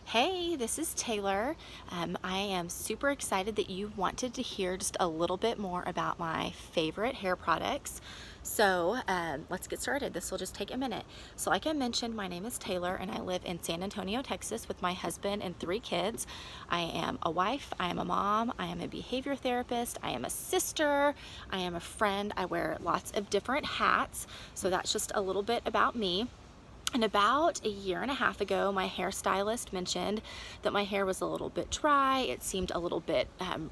Hey, this is Taylor. I am super excited that you wanted to hear just a little bit more about my favorite hair products. Let's get started. This will just take a minute. So like I mentioned, my name is Taylor and I live in San Antonio, Texas with my husband and 3 kids. I am a wife, I am a mom, I am a behavior therapist, I am a sister, I am a friend. I wear lots of different hats. So that's just a little bit about me. And about a year and a half ago, my hairstylist mentioned that my hair was a little bit dry. It seemed a little bit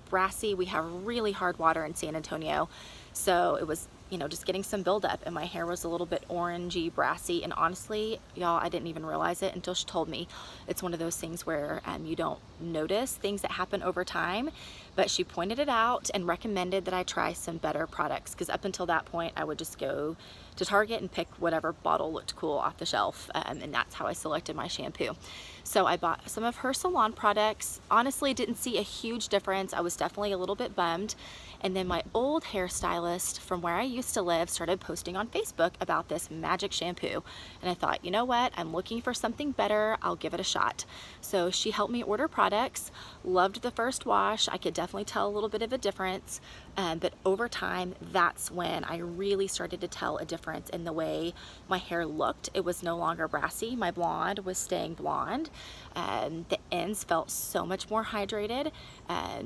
brassy. We have really hard water in San Antonio. So it was, just getting some buildup, and my hair was a little bit orangey, brassy. And honestly, y'all, I didn't even realize it until she told me. It's one of those things where you don't notice things that happen over time. But she pointed it out and recommended that I try some better products, because up until that point, I would just go to Target and pick whatever bottle looked cool off the shelf, and that's how I selected my shampoo. So I bought some of her salon products. Honestly, didn't see a huge difference. I was definitely a little bit bummed. And then my old hairstylist from where I used to live started posting on Facebook about this magic shampoo. And I thought, you know what? I'm looking for something better. I'll give it a shot. So she helped me order products. Loved the first wash. I could definitely tell a little bit of a difference. But over time, that's when I really started to tell a difference in the way my hair looked. It was no longer brassy. My blonde was staying blonde. The ends felt so much more hydrated.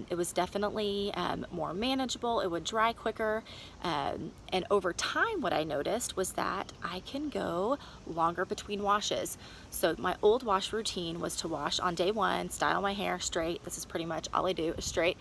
It was definitely more manageable. It would dry quicker. And over time, what I noticed was that I can go longer between washes. So my old wash routine was to wash on day 1, style my hair straight. This is pretty much all I do is straight.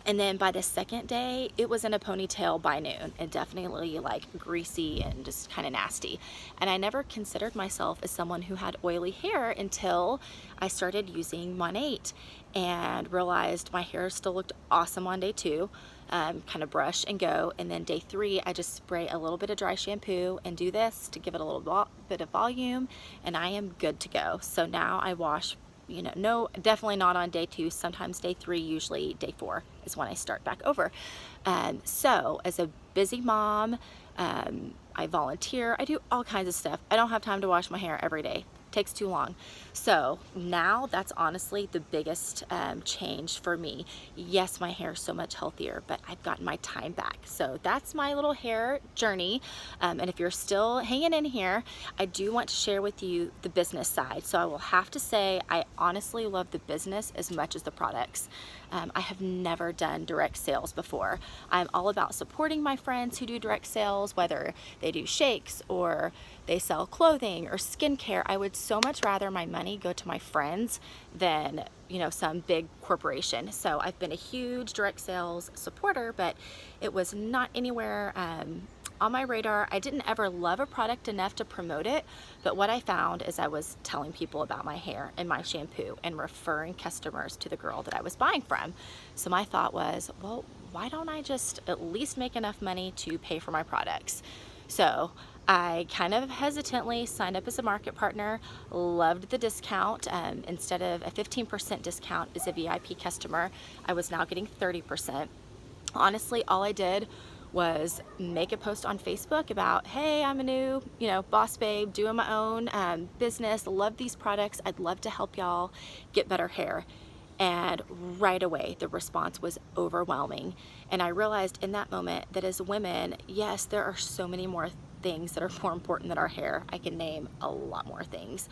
And then by the second day, it was in a ponytail by noon, and definitely like greasy and just kind of nasty. And I never considered myself as someone who had oily hair until I started using MONAT and realized my hair still looked awesome on day 2. Kind of brush and go. And then day 3, I just spray a little bit of dry shampoo and do this to give it a little bit of volume, and I am good to go. So now I wash, no, definitely not on day 2, sometimes day 3, usually day 4 is when I start back over. So as a busy mom, I volunteer, I do all kinds of stuff. I don't have time to wash my hair every day. Takes too long. So now that's honestly the biggest change for me. Yes, my hair is so much healthier, but I've gotten my time back. So that's my little hair journey. And if you're still hanging in here, I do want to share with you the business side. So I will have to say, I honestly love the business as much as the products. I have never done direct sales before. I'm all about supporting my friends who do direct sales, whether they do shakes or they sell clothing or skincare. I would so much rather my money go to my friends than, some big corporation. So I've been a huge direct sales supporter, but it was not anywhere on my radar. I didn't ever love a product enough to promote it, but what I found is I was telling people about my hair and my shampoo and referring customers to the girl that I was buying from. So my thought was, well, why don't I just at least make enough money to pay for my products? So I kind of hesitantly signed up as a market partner, loved the discount. Instead of a 15% discount as a VIP customer, I was now getting 30%. Honestly, all I did was make a post on Facebook about, hey, I'm a new, boss babe, doing my own business, love these products, I'd love to help y'all get better hair. And right away, the response was overwhelming. And I realized in that moment that as women, yes, there are so many more things that are more important than our hair. I can name a lot more things.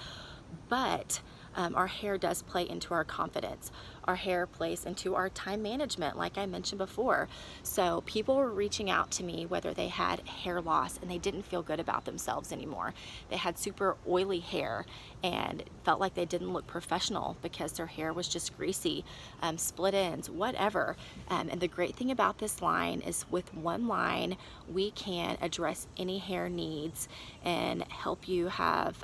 But our hair does play into our confidence. Our hair plays into our time management, like I mentioned before. So people were reaching out to me whether they had hair loss and they didn't feel good about themselves anymore. They had super oily hair and felt like they didn't look professional because their hair was just greasy, split ends, whatever. And the great thing about this line is with one line, we can address any hair needs and help you have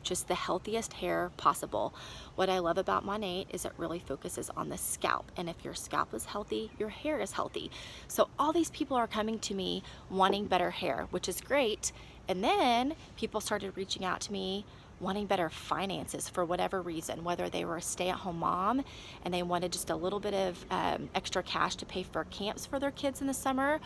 just the healthiest hair possible. What I love about MONAT is it really focuses on the scalp, and if your scalp is healthy, your hair is healthy. So all these people are coming to me wanting better hair, which is great. And then people started reaching out to me wanting better finances for whatever reason, whether they were a stay-at-home mom and they wanted just a little bit of extra cash to pay for camps for their kids in the summer,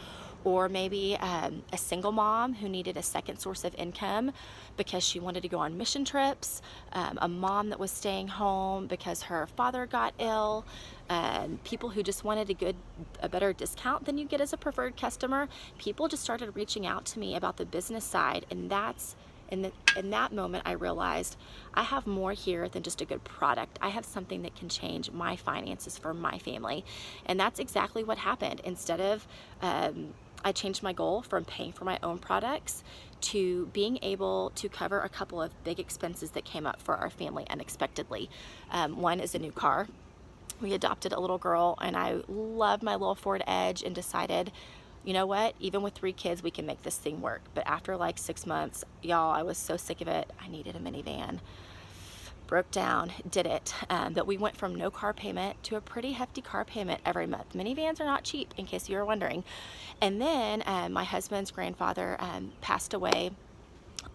or maybe a single mom who needed a second source of income because she wanted to go on mission trips, a mom that was staying home because her father got ill, people who just wanted a better discount than you get as a preferred customer. People just started reaching out to me about the business side, and that's in that moment I realized I have more here than just a good product. I have something that can change my finances for my family, and that's exactly what happened. Instead of I changed my goal from paying for my own products to being able to cover a couple of big expenses that came up for our family unexpectedly. One is a new car. We adopted a little girl, and I love my little Ford Edge and decided, you know what, even with 3 kids, we can make this thing work. But after like 6 months, y'all, I was so sick of it. I needed a minivan. Broke down, did it. But we went from no car payment to a pretty hefty car payment every month. Minivans are not cheap, in case you were wondering. And then my husband's grandfather passed away.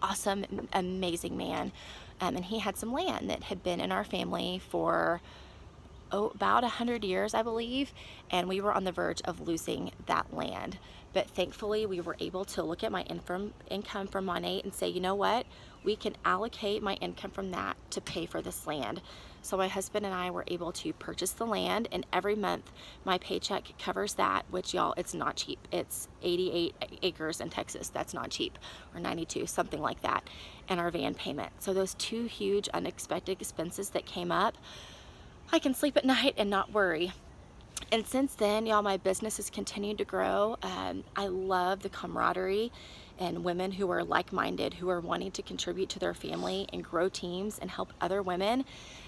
Awesome, amazing man. And he had some land that had been in our family for about 100 years, I believe, and we were on the verge of losing that land. But thankfully, we were able to look at my income from MONAT and say, you know what, we can allocate my income from that to pay for this land. So my husband and I were able to purchase the land, and every month my paycheck covers that, which, y'all, it's not cheap. It's 88 acres in Texas. That's not cheap, or 92, something like that, and our van payment. So those 2 huge unexpected expenses that came up, I can sleep at night and not worry. And since then, y'all, my business has continued to grow. I love the camaraderie and women who are like-minded, who are wanting to contribute to their family and grow teams and help other women.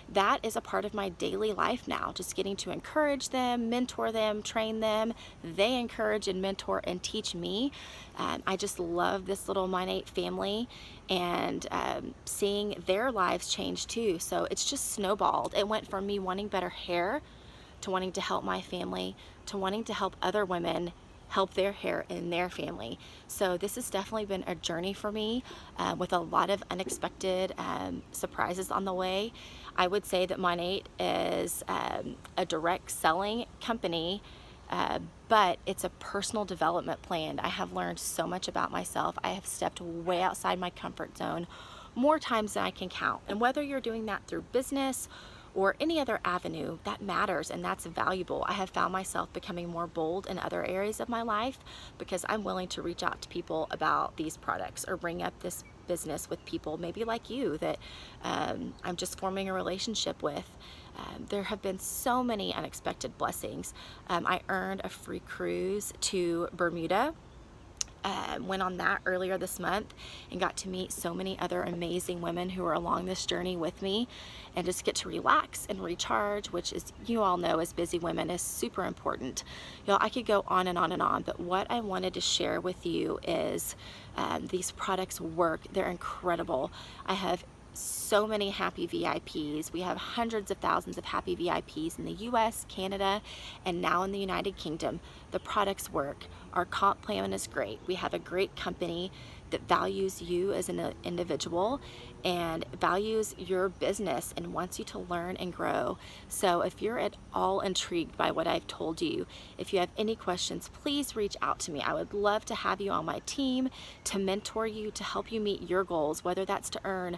That is a part of my daily life now, just getting to encourage them, mentor them, train them. They encourage and mentor and teach me. I just love this little MONAT family, and seeing their lives change too. So it's just snowballed. It went from me wanting better hair to wanting to help my family to wanting to help other women help their hair in their family. So this has definitely been a journey for me, with a lot of unexpected surprises on the way. I would say that MONAT is a direct selling company, but it's a personal development plan. I have learned so much about myself. I have stepped way outside my comfort zone more times than I can count. And whether you're doing that through business or any other avenue, that matters and that's valuable. I have found myself becoming more bold in other areas of my life because I'm willing to reach out to people about these products or bring up this business with people maybe like you that I'm just forming a relationship with. There have been so many unexpected blessings. I earned a free cruise to Bermuda. Went on that earlier this month and got to meet so many other amazing women who are along this journey with me, and just get to relax and recharge, which, is, you all know, as busy women, is super important. Y'all, I could go on and on and on, but what I wanted to share with you is these products work. They're incredible. I have so many happy VIPs. We have hundreds of thousands of happy VIPs in the US, Canada, and now in the United Kingdom. The products work. Our comp plan is great. We have a great company that values you as an individual and values your business and wants you to learn and grow. So if you're at all intrigued by what I've told you, if you have any questions, please reach out to me. I would love to have you on my team, to mentor you, to help you meet your goals, whether that's to earn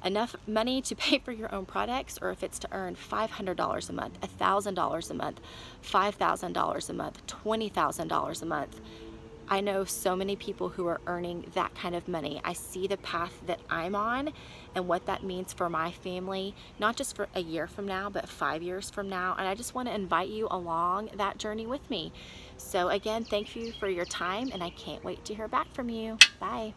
enough money to pay for your own products, or if it's to earn $500 a month, $1,000 a month, $5,000 a month, $20,000 a month. I know so many people who are earning that kind of money. I see the path that I'm on and what that means for my family, not just for a year from now, but 5 years from now. And I just want to invite you along that journey with me. So again, thank you for your time, and I can't wait to hear back from you. Bye.